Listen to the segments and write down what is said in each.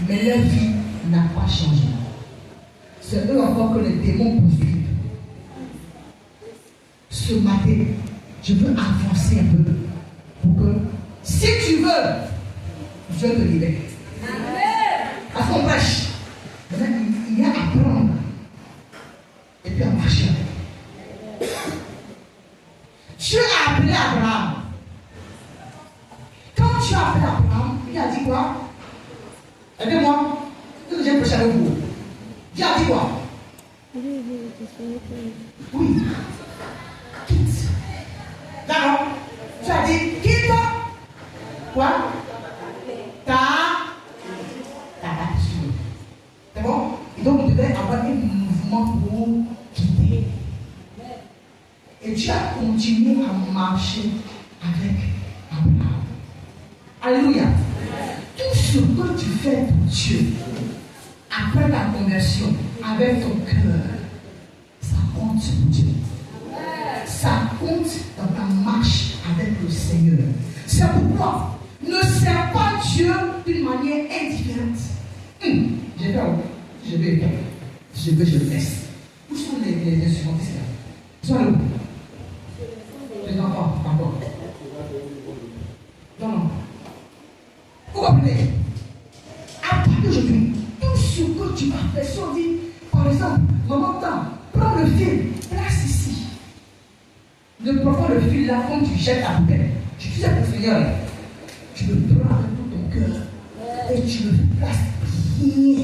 Mais leur vie n'a pas changé. C'est eux encore que les démons poursuivent. Ce matin, je veux avancer un peu pour que, si tu veux, Dieu te libère. Parce qu'on prêche. Maintenant, il y a à prendre et puis à marcher. Dieu a appelé Abraham. Quand tu as appelé Abraham, il a dit quoi? Aidez-moi. Que j'ai prêché avec vous. Dieu a dit quoi? Oui. Quitte. D'accord. Tu as dit quitte. Quoi? Ta nature. C'est bon? Et donc, tu devais avoir un mouvement pour quitter. Et tu as continué à marcher avec Abraham. Alléluia. Tout ce que tu fais pour Dieu, après la conversion, avec ton cœur, ça compte pour Dieu. Ça compte dans ta marche avec le Seigneur. C'est pourquoi ne sers pas Dieu d'une manière indifférente. Je le laisse. Où sont les instrumentistes là? Ils sont là. Les enfants, pardon. Non. Vous comprenez? À partir d'aujourd'hui, tout ce que tu vas faire, si on dit, par exemple, maman, prends le fil, place ici. Ne prends pas le fil là quand tu jettes la poubelle. Tu sais pour le Seigneur, tu le prends avec tout ton cœur et tu le places bien.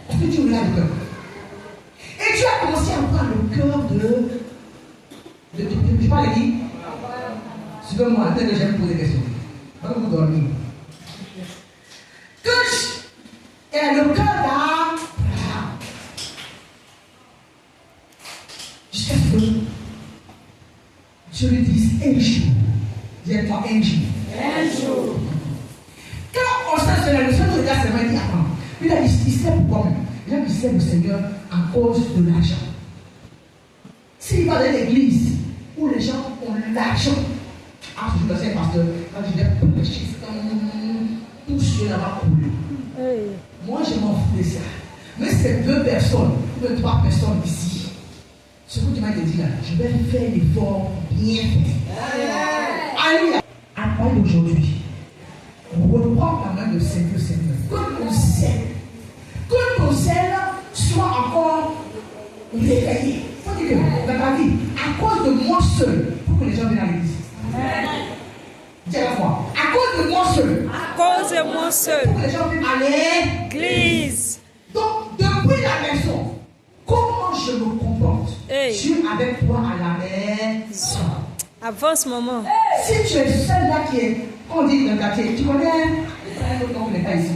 Parce que tu regardes le cœur. Et tu as commencé à avoir le cœur je parle de qui? Suivez-moi, dès que j'aime poser des questions. Quand vous dormez. Que est le cœur d'Abraham. Jusqu'à ce que je lui dise un jour. Dis-toi un jour. Un jour. Quand on sait cela, le Seigneur regarde seulement et dit attends. Puis il a dit il sait pourquoi même. Il a dit il sait le Seigneur à cause de l'argent. S'il va dans l'église où les gens ont l'argent, je sais parce que quand je viens prêcher, tout ce là-bas coule. Moi je m'en fous de ça. Mais c'est 2 personnes, 2-3 personnes ici. Ce que tu m'as dit là, je vais faire l'effort bien fait. Alléluia. À partir d'aujourd'hui, reprends la main de Seigneur. Que ton sel soit encore réveillé. Faut dire que dans ta vie, à cause de moi seul, pour que les gens viennent à l'église. Dis à la fois, à cause de moi seul. À cause de moi seul. Pour que les gens viennent à l'église. Donc, depuis la maison, comment je me comporte? Je suis avec toi à la maison. Avance, maman. Si tu es seul là qui est, on dit dans le quartier, tu connais un autre nom qui n'est pas ici.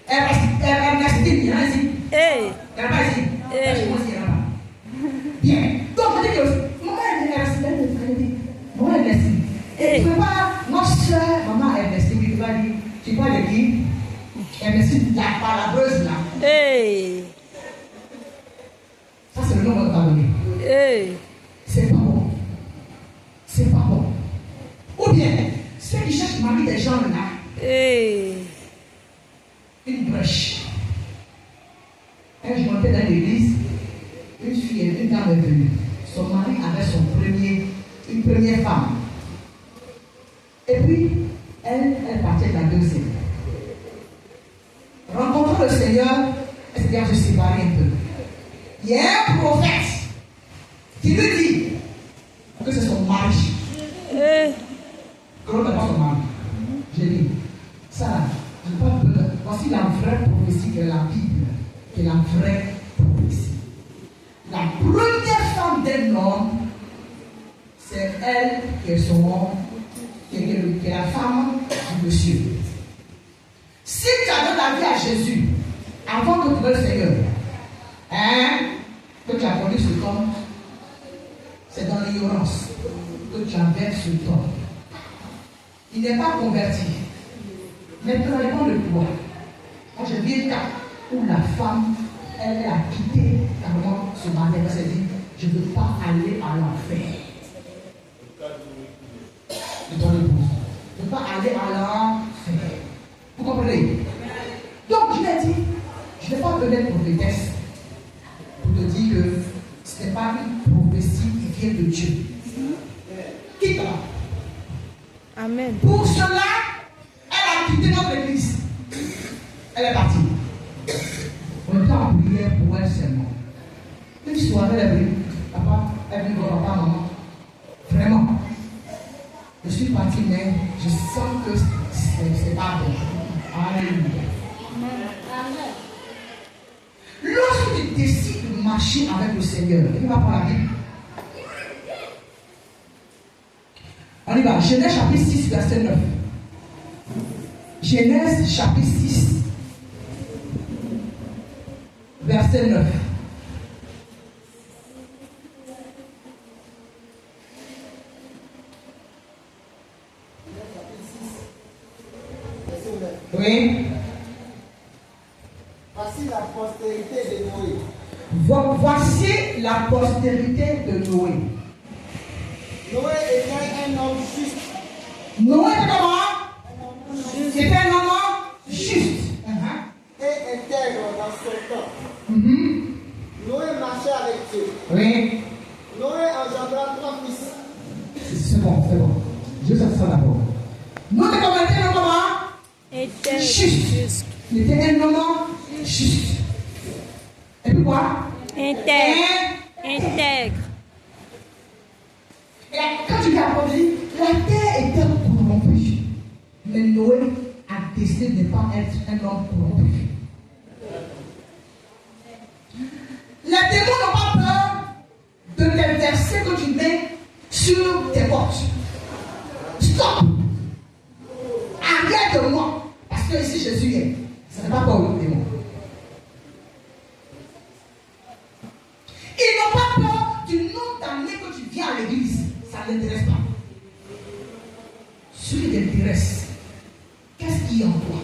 Ernestine, il y en a ici. Il n'y en a pas ici. Moi aussi, il n'y en a pas. Bien. Donc, je dis que maman Ernestine. Et tu ne peux pas, notre soeur, maman Ernestine, tu vas dire, tu parles de qui? Ernestine, la parabreuse là. Ça, c'est le nom qu'on va donner. C'est pas bon. C'est pas bon. Ou bien, ceux qui cherchent mari des gens là. Une brèche. Un jour, j'étais dans l'église, une dame est venue. Son mari avait une première femme. Et puis, elle partait de la deuxième. Rencontrant le Seigneur, elle s'est dit, je séparer un peu. Il y a un prophète qui lui dit que c'est son mari. Comment n'est pas son mari? J'ai dit, ça, je n'ai pas besoin. Voici la vraie prophétie de la Bible, qui est la vraie prophétie. La première femme d'un homme, c'est elle qui est son homme, qui est la femme du monsieur. Si tu as donné la vie à Jésus, avant que tu veuilles le Seigneur, que tu as connu ce temps, c'est dans l'ignorance que tu avais ce temps. Il n'est pas converti. Mais prenons le poids. Moi, je vis un cas où la femme, elle a quitté carrément ce mari. Elle s'est dit, je ne veux pas aller à l'enfer. De ton épouse. Je ne veux pas aller à l'enfer. Vous comprenez? d'être prophétesse pour te dire que ce n'est pas une prophétie qui vient de Dieu. Quitte là. Amen. Pour cela, elle a quitté notre église. Elle est partie. On était en prière pour elle seulement. Une soirée, elle est venue. Papa, elle est venue voir papa, maman. Vraiment. Je suis partie, mais je sens que c'est pas bon. Alléluia. Lorsque tu décides de marcher avec le Seigneur, il va prendre la Bible. On y va. Genèse chapitre 6, verset 9. Genèse chapitre 6, verset 9. Oui. Voici la postérité de Noé. Voici la postérité de Noé. Noé était un homme juste. Noé était comment? C'était un homme juste. Et intègre dans son temps. Noé marchait avec Dieu. Oui. Noé engendra 3 fils. C'est bon, c'est bon. Je sais ça d'abord. Noé était un comment? Était Juste. Il était un homme juste. Et puis quoi? Intègre. Intègre. Et quand tu l'as entendu, la terre était corrompue. Mais Noé a décidé de ne pas être un homme corrompu. Les démons n'ont pas peur de te verser que tu mets sur tes portes. Stop! Arrête de moi. Parce que ici Jésus est. Ça n'est pas pour les démons. Ils n'ont pas peur du nom d'année que tu viens à l'église. Ça ne l'intéresse pas. Ce qui t'intéresse, qu'est-ce qu'il y a en toi?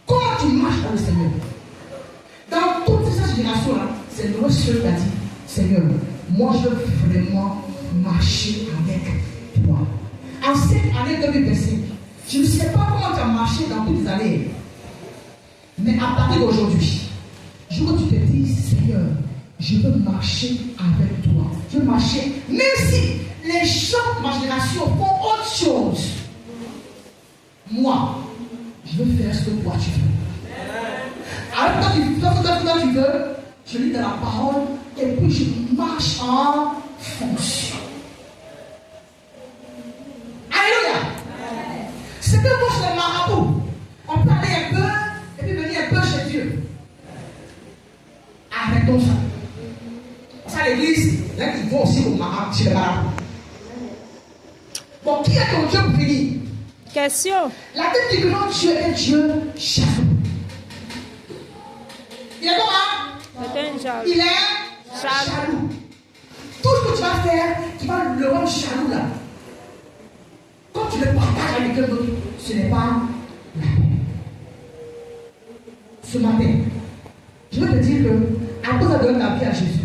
Comment tu marches avec le Seigneur? Dans toute cette génération-là, c'est Noé seul qui a dit, Seigneur, moi je veux vraiment marcher avec toi. En cette année 2025, je ne sais pas comment tu as marché dans toutes les années. Mais à partir d'aujourd'hui, je veux que tu te dises, Seigneur, je veux marcher avec toi. Je veux marcher, même si les gens de ma génération font autre chose. Moi, je veux faire ce que toi tu veux. Alors quand tu veux, je lis dans la parole et puis je marche en fonction. Alléluia. C'est que moi je suis marabout. On peut aller un peu et puis venir un peu chez Dieu. Arrêtons ça. Ça, l'église, là, ils vont aussi chez le marabout. Bon, qui est ton Dieu pour finir? Question. La tête dit que notre Dieu est un Dieu jaloux. Il est comment? C'est un jaloux. Il est jaloux. Tout ce que tu vas faire, tu vas le rendre jaloux là. Quand tu le partages avec quelqu'un d'autre, ce n'est pas la paix. Ce matin, je veux te dire que, à cause de donner la vie à Jésus,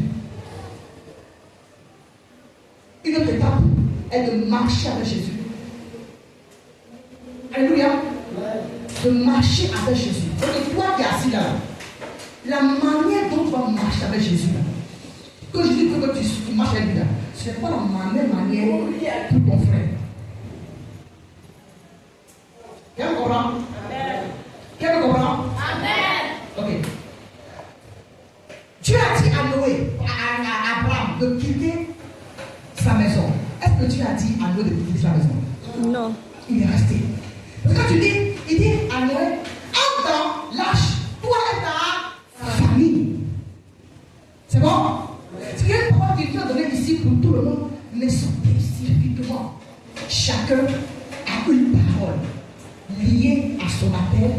une autre étape est de marcher avec Jésus. Alléluia. De marcher avec Jésus. C'est toi qui es assis là. La manière dont tu vas marcher avec Jésus là. Quand je dis que tu marches avec lui là, ce n'est pas la même manière pour ton frère. Quelqu'un comprend? Quelqu'un comprend? Amen. Ok. Dieu a dit à Noé, à Abraham, de quitter sa maison. Est-ce que Dieu a dit à Noé de quitter sa maison? Non. Il est resté. Parce que quand tu dis, il dit à Noé, entre dans l'arche, toi et ta famille. C'est bon? C'est qu'il y a une parole que Dieu a donnée ici pour tout le monde, mais spécifiquement, chacun a une parole liée à son appel,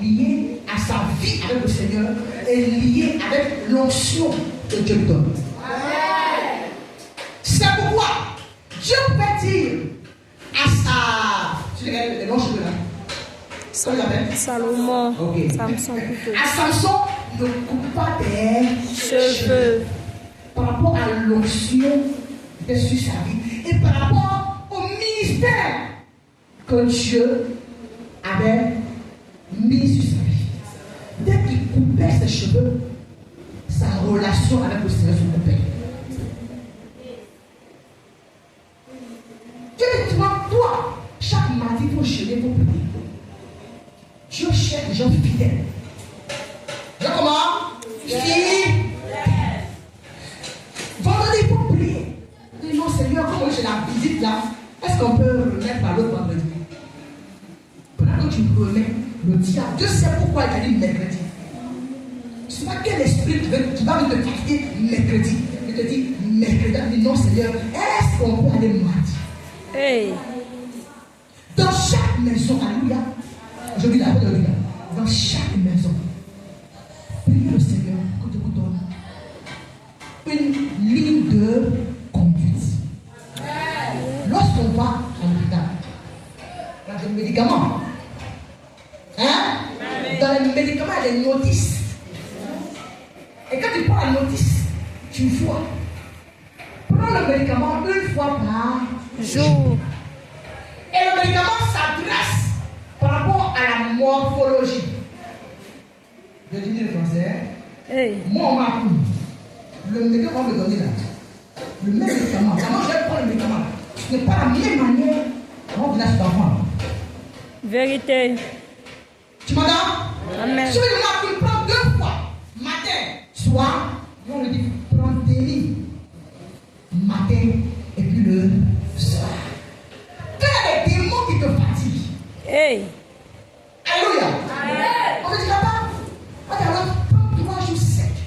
liée à sa vie avec le Seigneur et liée avec l'onction que Dieu lui donne. C'est pourquoi Dieu peut dire à sa... Tu regardes les longs cheveux là? Salomon. Ok. Samson plutôt. À Samson, ne coupe pas tes Cheveux. par rapport à l'onction qui est sur sa vie et par rapport au ministère que Dieu avait mis sur sa vie. Dès qu'il coupait ses cheveux, sa relation avec le Seigneur sur le Père. Dieu dit, toi, chaque mardi, il faut jeûner pour prier. Dieu cherche des gens fidèles. Vous voyez comment? Fidèles. Vendredi, il faut prier. Dis non, Seigneur, comment j'ai la visite là? Est-ce qu'on peut remettre à l'autre vendredi? Pendant que tu remets le diable, Dieu sait pourquoi il a dit mercredi. Je ne sais pas quel esprit qui va te fatiguer mercredi. Il te dit mercredi. Il dit non, Seigneur, est-ce qu'on peut aller mardi? Hey. Dans chaque maison, alléluia. Je dis la paix de Dieu. Dans chaque maison, prie le Seigneur que te donne une ligne de conduite. Lorsqu'on va à l'hôpital, dans les médicaments, hein? Dans les médicaments, il y a des notices. Et quand tu prends la notice, tu vois. Prends le médicament une fois par Jour. Et le médicament s'adresse par rapport à la morphologie. Je dis le français. Hey. Moi, on m'a appris. Le médicament me donner là. Le même médicament. Comment je vais prendre le médicament? Ce n'est pas la même manière comment vous achetez d'enfant. Vérité. Tu m'entends? Amen. Si tu prends 2 fois, matin, soir, on le dit, prends délit. Matin et puis le soir. Quand il y a des démons qui te fatiguent. Hey. Alléluia. On ne dira pas. Alors, prends 3 jours secs.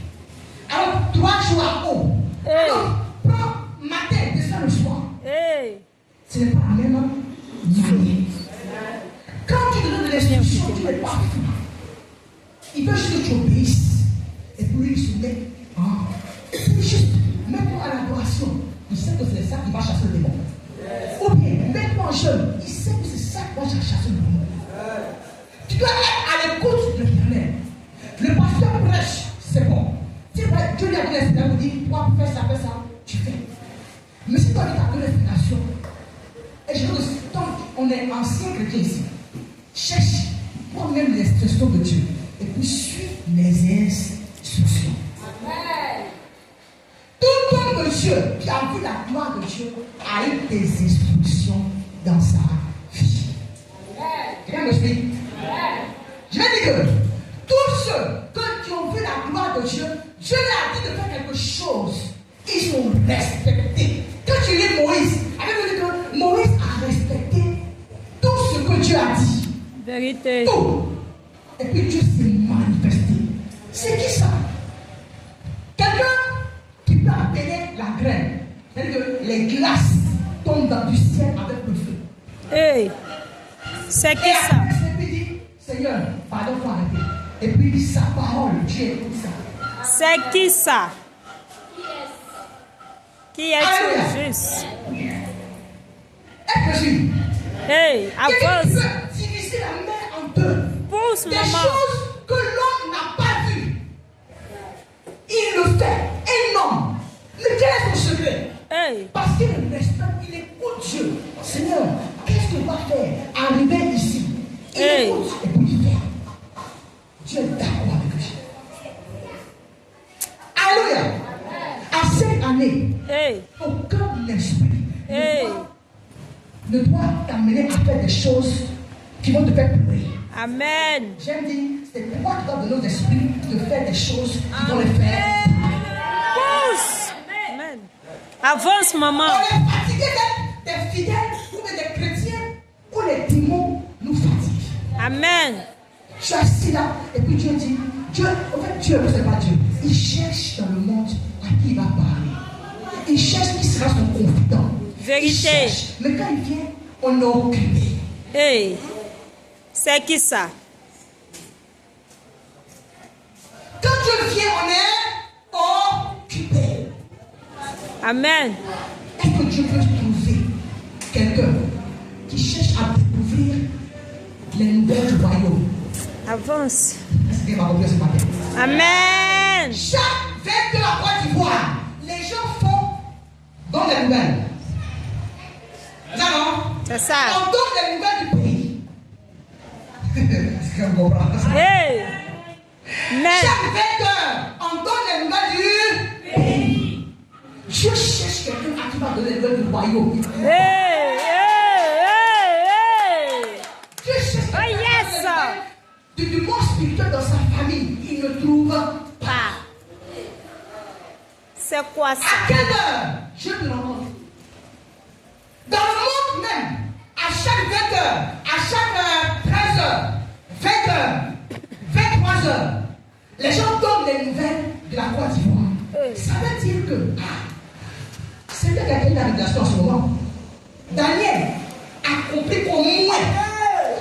Alors, 3 jours à eau. Hey. Alors, prends matin, descends le soir. Hey. Ce n'est pas la même manière. Quand tu te donnes des instructions, tu n'es pas fou. Il veut juste que tu obéisses. Et puis il se met en. Et puis juste, mets-toi à l'adoration. Il sait que c'est ça qui va chasser le démon. Ou bien, mets-toi en jeûne. Il sait que c'est ça qui va chasser le démon. Tu dois être à l'écoute de l'Éternel. Le pasteur prêche, c'est bon. Dieu lui a donné l'inspiration, il dit, toi, fais ça, tu fais. Mais si toi, tu as donné l'inspiration, et je veux que tant qu'on est ancien chrétien ici, cherche toi-même l'instruction de Dieu. Et puis suis les instructions. Tout homme de Dieu qui a vu la gloire de Dieu a eu des instructions dans sa vie. Quelqu'un me suit? Je vais dire que tous ceux qui ont vu la gloire de Dieu, Dieu leur a dit de faire quelque chose. Ils sont respectés. Quand tu lis Moïse, avec dit que Moïse a respecté tout ce que Dieu a dit. Vérité. Tout. Et puis Dieu s'est manifesté. C'est qui ça? Quelqu'un qui peut appeler la graine. C'est-à-dire que les glaces tombent dans du ciel avec le feu. Hey. C'est qui Et ça? après, il dit, Seigneur, pardon, faut arrêter. Et puis il dit sa parole, Dieu écoute ça. C'est qui ça? Qui est-ce juste? Est-ce que je Hey, avance. peut diviser la mer en deux. Pousse, Des maman. choses que l'homme n'a pas vues. Il le fait. Un homme. Mais quel est son secret? Hey. Parce qu'il respecte, il écoute Dieu. Seigneur, qu'est-ce que tu vas faire? Arriver ici. Il Hey. écoute et puis il fait. Dieu est d'accord avec lui. Alléluia. À cette année, Hey. aucun esprit Hey. ne doit t'amener à faire des choses qui vont te faire pleurer. Amen. J'aime dire, c'est pourquoi tu dois donner aux esprits de faire des choses qui vont les faire. Pousse. Amen. Avance, maman. On est fatigué d'être des fidèles ou des chrétiens où les démons nous fatiguent. Amen. Je suis assis là et puis Dieu dit, Dieu, en fait Dieu, c'est pas Dieu. Il cherche dans le monde à qui il va parler. Il cherche qui sera son confident. Vérité. Il cherche. Mais quand il vient, on est occupé. Hey. C'est qui ça? Quand Dieu vient, on est occupé. Amen. Est-ce que Dieu peut trouver quelqu'un qui cherche à découvrir les nouvelles du royaume? Avance. Est-ce qu'il va compris ce matin? Amen. Chaque 22 à Côte d'Ivoire, les gens font dans les nouvelles. C'est ça, non? C'est ça. On donne les nouvelles du pays. Est-ce qu'on comprend ça? Hey. Chaque vainqueur en donne les nouvelles du pays. Je cherche quelqu'un à qui va donner les nouvelles du royaume. Hey, hey, hey, hey. Je cherche quelqu'un Oh, yes. qui va donner les nouvelles du monde spirituel dans sa famille. Il ne trouve pas. C'est quoi ça? À quelle heure je te rencontre? Dans le monde même, à chaque 20 heures, à chaque 13 heures, 20 heures, 23 heures, les gens donnent les nouvelles de la Côte d'Ivoire. Ça veut dire que c'est peut-être quelqu'un de la révélation en ce moment. Daniel a compris qu'au moins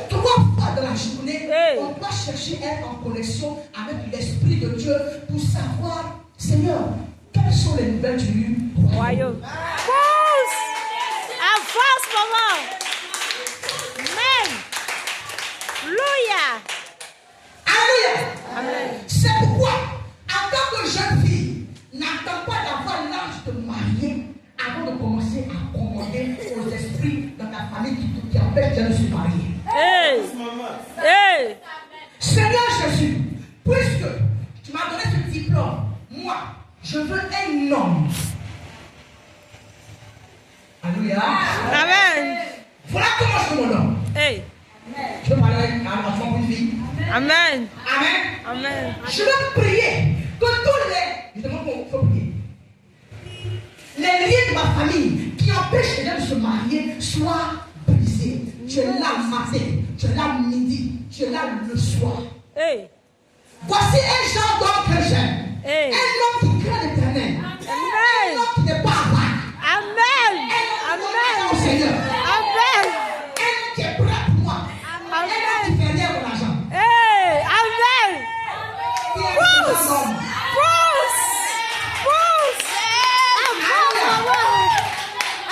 3 fois dans la journée, on doit chercher à être en connexion avec l'Esprit de Dieu pour savoir, Seigneur, quelles sont les nouvelles du royaume. Avance! Avance, maman! Amen! Alléluia! Alléluia! Amen. C'est pourquoi, en tant que jeune fille, n'attends pas d'avoir l'âge de marier avant de commencer à commander aux esprits dans ta famille qui empêchent de se marier. Hey! Hey! Seigneur Jésus, puisque tu m'as donné ce diplôme, moi, je veux un homme. Alléluia. Amen. Voilà comment je veux mon homme. Hey! Je veux parler avec un enfant ou une fille. Amen. Amen. Amen. Je veux prier que tous les... Je demande qu'il faut prier. Les liens de ma famille qui empêchent les gens de se marier soient brisés. Tu es là le matin, tu es là le midi, tu es là le soir. Hey! Voici un genre d'homme que j'aime. Hey. Un homme qui craint l'Éternel. Un homme qui n'est pas avare. Amen. Un homme qui Amen. au Seigneur. Amen. Un homme qui est prêt pour moi. Un homme qui fait rien pour l'argent. Hey! Amen. Qui est un grand homme. Pousse! Pousse! Avance, maman!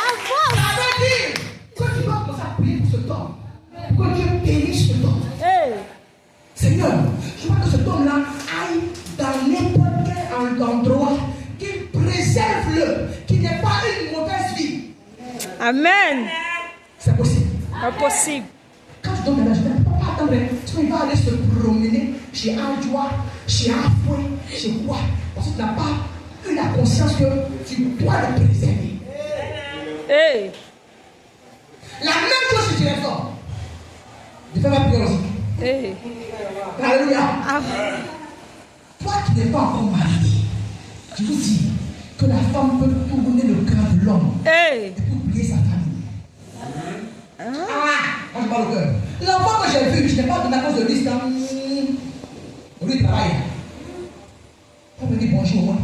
Avance! Ça veut dire que tu dois commencer à prier pour ce homme. Pour que Dieu bénisse ce homme. Hey! Seigneur, je vois que cet homme-là aille dans n'importe quel endroit, qu'il préserve-le, qu'il n'ait pas une mauvaise vie. Amen. C'est possible. Impossible. Quand je donne la journée, pas attendre. Parce qu'il va aller se promener chez Adjoa, chez Afoué, chez quoi? Parce que tu n'as pas eu la conscience que tu dois le préserver. Hey! La même chose si tu es fort. Je fais ma prière aussi. Hey! Alléluia. Amen. Toi qui n'es pas encore marié, je vous dis que la femme peut tourner le cœur de l'homme Hey! et pour oublier sa famille. Moi je parle au cœur. L'enfant que j'ai vu, je n'ai pas donné à cause de lui, au lieu de travail. On me dit bonjour au moins.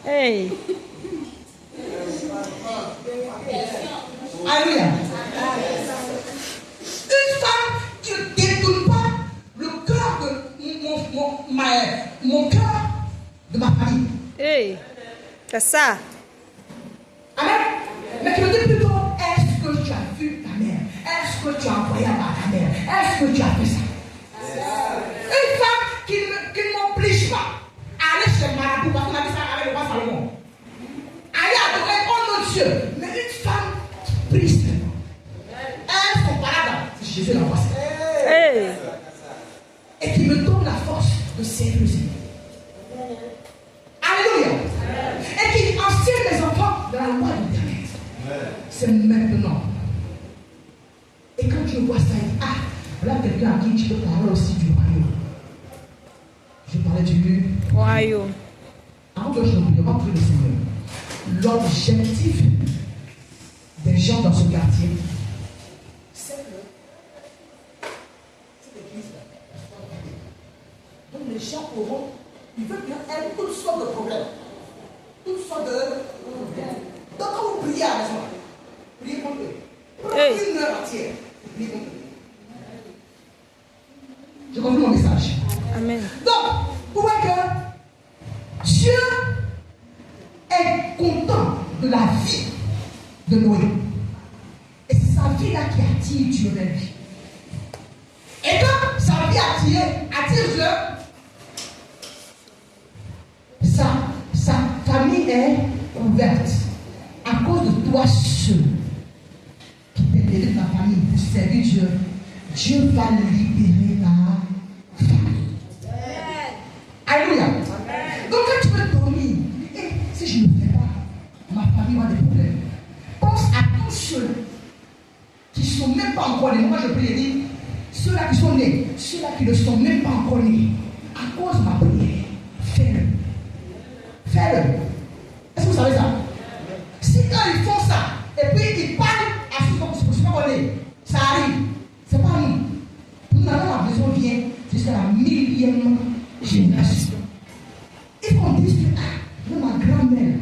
Hey! Alléluia. Une femme qui ne détourne pas le cœur de mon cœur de ma famille. Hey! C'est ça. Amen. Mais tu me dis plutôt, est-ce que tu as vu ta mère? Est-ce que tu as envoyé à ta mère? Est-ce que tu as fait ça? Une femme qui ne m'oblige pas à aller chez Marabout, parce qu'on a dit ça avec le roi Salomon. Aller adorer, oh mon Dieu. Mais une femme qui prie seulement. Elle est comparable. C'est Jésus l'envoie. Hey! Et qui me donne la force de servir le Seigneur. Alléluia. Et qui enseigne les enfants dans la loi de l'Éternel. C'est maintenant. Et quand tu vois ça, il dit, ah, voilà quelqu'un à qui tu peux parler aussi du royaume. Je parlais du Royaume. avant que je ne prie, on va prier le Seigneur. L'objectif des gens dans ce quartier, c'est que cette église-là. Donc les gens auront, ils veulent bien être toutes sortes de problèmes. Toutes sortes de problèmes. Donc quand vous priez à la maison, priez contre eux. Prenez une heure entière. Priez contre eux. Je conclue mon message. Amen. Donc, vous voyez que Dieu est content de la vie de Noé. Et c'est sa vie là qui attire Dieu vers lui. Et quand sa vie attire Dieu, sa famille est ouverte à cause de toi seul qui t'es libéré de ta famille pour servir Dieu. Dieu va libérer ta famille. prière, il dit, ceux-là qui sont nés, ceux-là qui ne sont même pas encore nés, à cause de ma prière, fais-le. Fais-le. Est-ce que vous savez ça? Si quand ils font ça, et puis ils parlent à ceux qui ne sont pas nés, ça arrive. C'est pas nous. Nous avons la maison vient jusqu'à la 1000e génération. Ils vont dire, même ma grand-mère,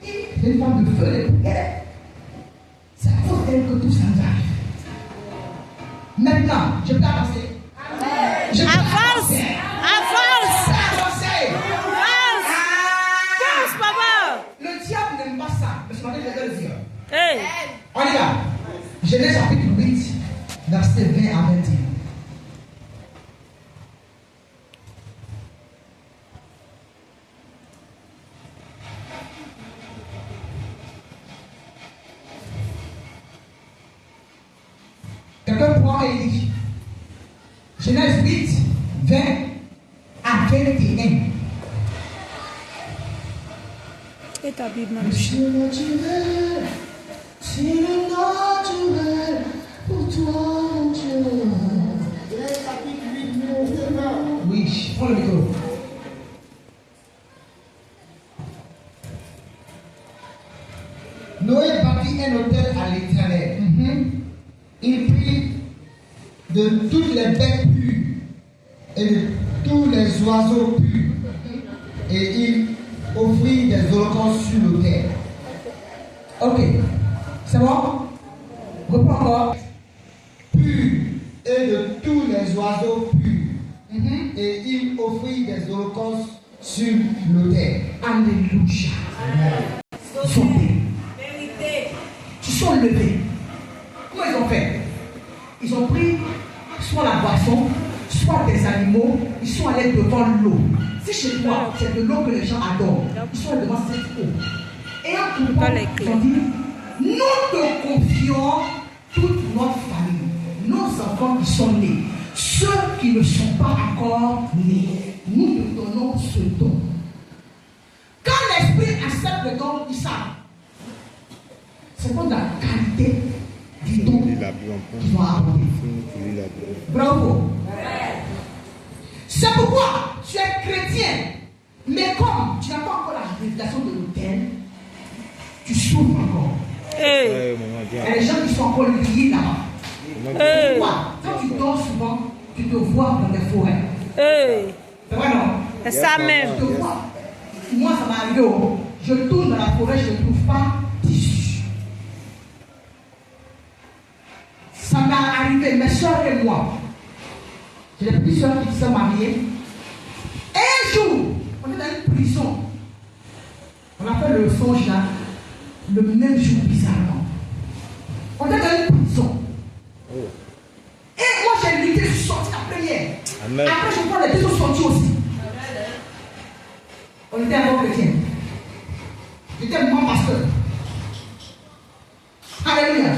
c'est une femme de feu, c'est à cause d'elle que tout ça nous arrive. Maintenant, je peux avancer. Je peux Avance! avancer. Avance! Avancer. Avance! Avance, papa! Le diable n'aime pas ça. Mais ce matin, je vais le dire. Hey! On y va. Genèse chapitre 8, verset 20 à 21. Quelqu'un prend et lit. Genèse 8, 20 à 21. Et ta Bible, ma C'est le naturel, c'est le naturel pour toi, mon Dieu. Genèse chapitre 8, verset 20. Oui, prends le micro. Noé bâtit un autel à l'Éternel. Il prit de toutes les bêtes pures et de tous les oiseaux purs et il offrit des holocaustes sur l'autel. Ok, c'est bon? Reprends encore. Purs et de tous les oiseaux purs et il offrit des holocaustes sur l'autel. Alléluia. Sauter. Ils sont levés. Comment ils ont fait? Ils ont pris soit la boisson, soit des animaux. Ils sont allés devant l'eau. Si chez toi, c'est de l'eau que les gens adorent, ils sont allés devant cette eau. Et en tout cas, ils ont dit, nous te confions toute notre famille, nos enfants qui sont nés, ceux qui ne sont pas encore nés. Nous te donnons ce don. Quand l'esprit accepte le don, ils savent. C'est comme la qualité du don qu'ils vont apporter. Bravo. C'est pourquoi tu es chrétien. Mais comme tu n'as pas encore la révélation de l'autel, tu souffres encore. Hey! Il y a des gens qui sont encore liés là-bas. Hey! Pourquoi? Quand tu dors souvent, tu te vois dans les forêts. Hey! C'est vrai, non? C'est ça même. Tu te vois. Moi, ça m'est arrivé. Je tourne dans la forêt, je ne trouve pas tissu. Ça m'est arrivé, mes soeurs et moi. J'ai des petites soeurs qui sont mariées. Un jour, on est dans une prison. On a fait le songe là, le même jour bizarrement. On est dans une prison. Et moi j'ai lutté, je suis sorti la première. Amen. Après je vois les deux autres sortis aussi. On était un bon chrétien. J'étais mon pasteur. Alléluia.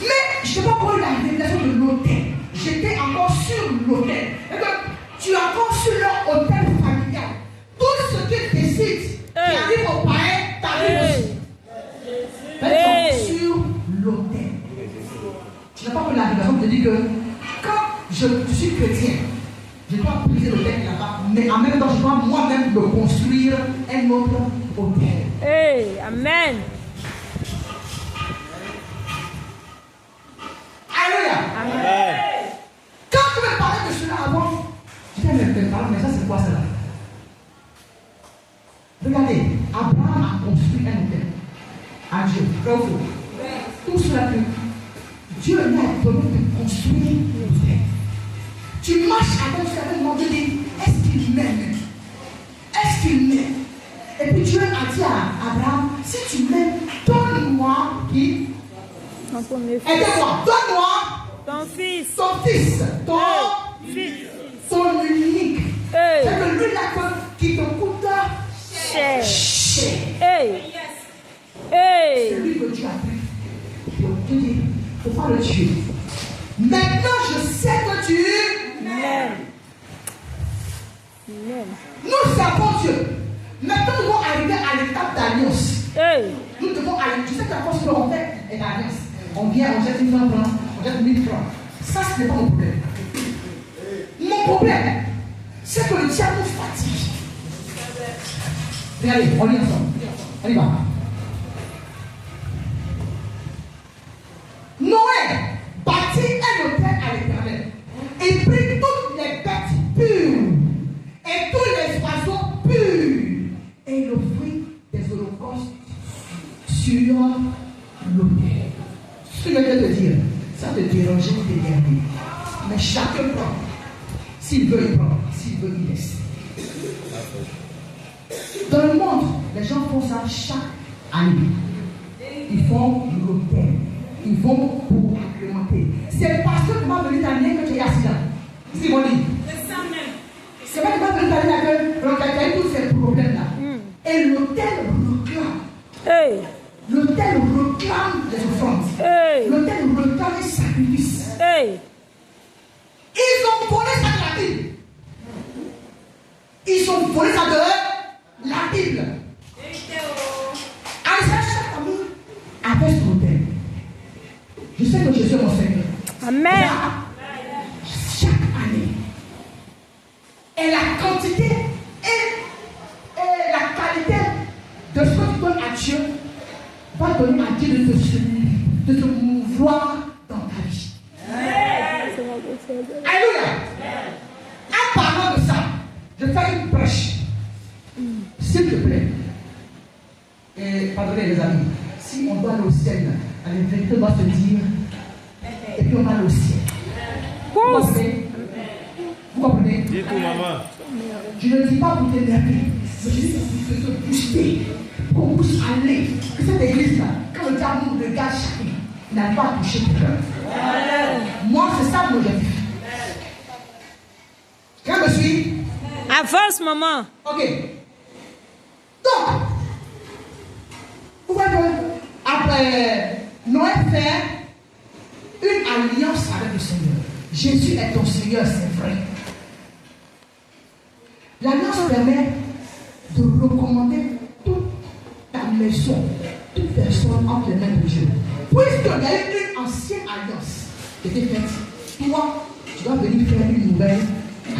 Mais je n'ai pas encore eu la révélation de l'autel. J'étais encore sur l'autel. Et donc, tu es encore sur leur hôtel familial. Tout ce qu'ils décident qui arrive au païen, t'arrive aussi. Mais sur l'autel. Tu n'as pas eu la révélation de dire que quand je suis chrétien, je dois briser l'autel là-bas, mais en même temps, je dois moi-même me construire un autre hôtel. Hey! Amen! Alléluia. Amen! Quand tu me parlais de cela avant, je disais, mais ça c'est quoi cela? Regardez, Abraham a construit un hôtel à Dieu. Tout cela que Dieu lui a donné de construire l'hôtel. Tu marches avec ce moment, Dieu dit, est-ce qu'il m'aime? Est-ce qu'il m'aime? Et puis Dieu a dit à Abraham, si tu m'aimes, donne-moi qui? Mon premier fils. Aidez-moi, donne-moi Ton fils. ton fils, Fils. ton unique. Hey! C'est que lui là qui te coûte Cher. cher. Hey! C'est Hey! lui que tu as pris pour te dire, pour pas le tuer. Maintenant je sais que tu Amen! Amen! nous servons Dieu. Maintenant nous devons arriver à l'étape d'alliance. Hey! Nous devons aller. Tu sais que la force que l'on fait est d'alliance. On vient, on jette 1 000 francs, on jette 1000 francs. Ça, ce n'est pas mon problème. Mon problème, c'est que le diable nous fatigue. Regardez, on lit ensemble. On y va. Noé bâtit un autel à l'Éternel et prit toutes les bêtes pures et tous les oiseaux purs et il offrit des holocaustes sur l'autel. Ce que je viens de te dire, ça te dérange, t'énerver. Mais chacun prend. S'il veut, il prend. S'il veut, il laisse. Dans le monde, les gens font ça chaque année. Ils font l'autel. Ils vont pour agrémenter. C'est parce que tu vas venir t'amener que tu es assis là. C'est ce qu'ils vont dire. C'est pas que tu vas venir t'amener que tu as eu tous ces problèmes-là. Et l'autel réclame. Hey. L'autel réclame les offrandes. Hey. L'autel réclame les sacrifices. Hey. Ils ont volé ça de la Bible. Ils ont volé ça de la Bible. Alors, chaque famille avait son autel. Je sais que Jésus est mon Seigneur. Amen. Là, chaque année, et la quantité et la qualité de ce que tu donnes à Dieu va donner à Dieu de te mouvoir dans ta vie. Alléluia. En parlant de ça, je fais une prêche. S'il te plaît. Et pardonnez les amis, si on doit aller au ciel, la vérité doit se dire, et puis on va aller au ciel. Vous comprenez? Vous comprenez? Dis tout, maman. Je ne dis pas pour t'énerver, mais je dis pour te booster, pour qu'on puisse aller. Que cette église-là, quand le diable nous regarde chacun, il n'a pas touché quelqu'un. Moi, c'est ça mon objectif. Quelqu'un me suit? Avance, maman. Ok. Donc, vous voyez que après Noé fait une alliance avec le Seigneur. Jésus est ton Seigneur, c'est vrai. L'alliance permet de recommander toute ta maison, toute personne entre les mains de Dieu. Puisqu'il y a eu une ancienne alliance qui était faite, toi, tu dois venir faire une nouvelle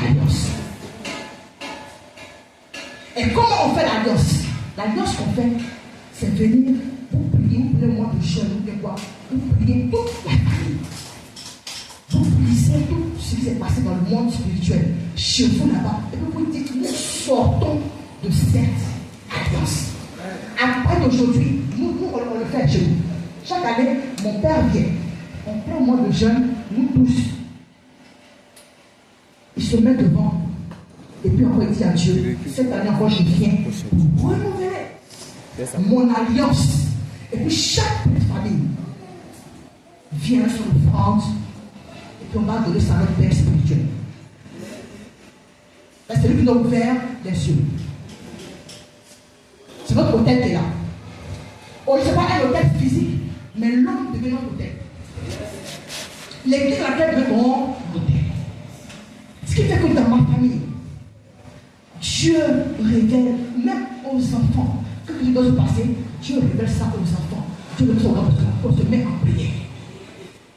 alliance. Et comment on fait l'alliance? L'alliance qu'on fait, c'est venir pour prier, pour le mois de jeûne, ou quoi, pour prier toute la famille. Vous lisez tout ce qui s'est passé dans le monde spirituel, chez vous là-bas, et puis vous dites, nous sortons de cette alliance. Après d'aujourd'hui, nous on le fait chez nous. Chaque année, mon père vient, on prend le mois de jeûne, nous tous. Il se met devant. Et puis on dit à Dieu, cette année encore je viens pour renouveler mon alliance. Et puis chaque petite famille vient sur l'offrande et puis on va donner ça à notre Père spirituel. Là, c'est lui qui nous a ouvert les yeux. C'est notre hôtel qui est là. Oh, ce n'est pas un hôtel physique, mais l'homme devient notre hôtel. L'église dans laquelle devient mon hôtel. Ce qui fait que dans ma famille, Dieu révèle même aux enfants. Ce qui doit se passer, Dieu révèle ça aux enfants. Dieu le saura parce qu'on se met en prière.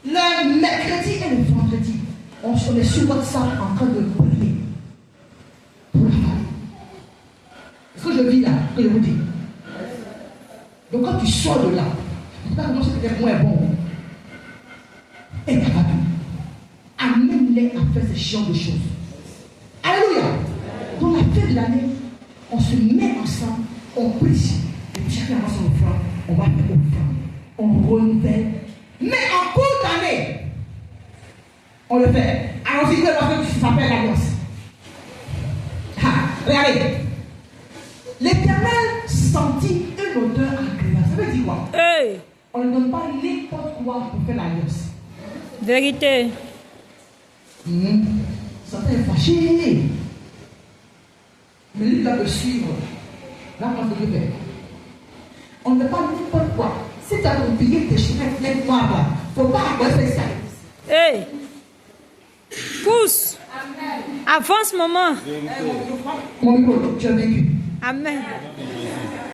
Le mercredi et le vendredi, on est sur WhatsApp en train de prier pour la famille. Ce que je vis là, que je vous dis. Donc quand tu sors de là, tu ne peux pas dire que c'est moins bon. Et ta famille, amène-les à faire ce genre de choses. Alléluia. Dans la fin de l'année, on se met ensemble, on prie. Et puis chacun a son offrande, on va faire offrande. On renouvelle. Mais en cours d'année, on le fait. Allons-y, parce que ça s'appelle l'alliance. Regardez. L'Éternel sentit une odeur agréable. Ça veut dire quoi? Hey. On ne donne pas n'importe quoi pour faire l'alliance. Vérité. Satan est fâché. Mais lui, il va me suivre. Là, quand je le fais. On ne parle n'importe quoi. Si tu as oublié tes chemins, les noirs là, il ne faut pas avoir fait ça. Hey. Pousse. Avance, maman. Mon micro, tu as vécu. Amen.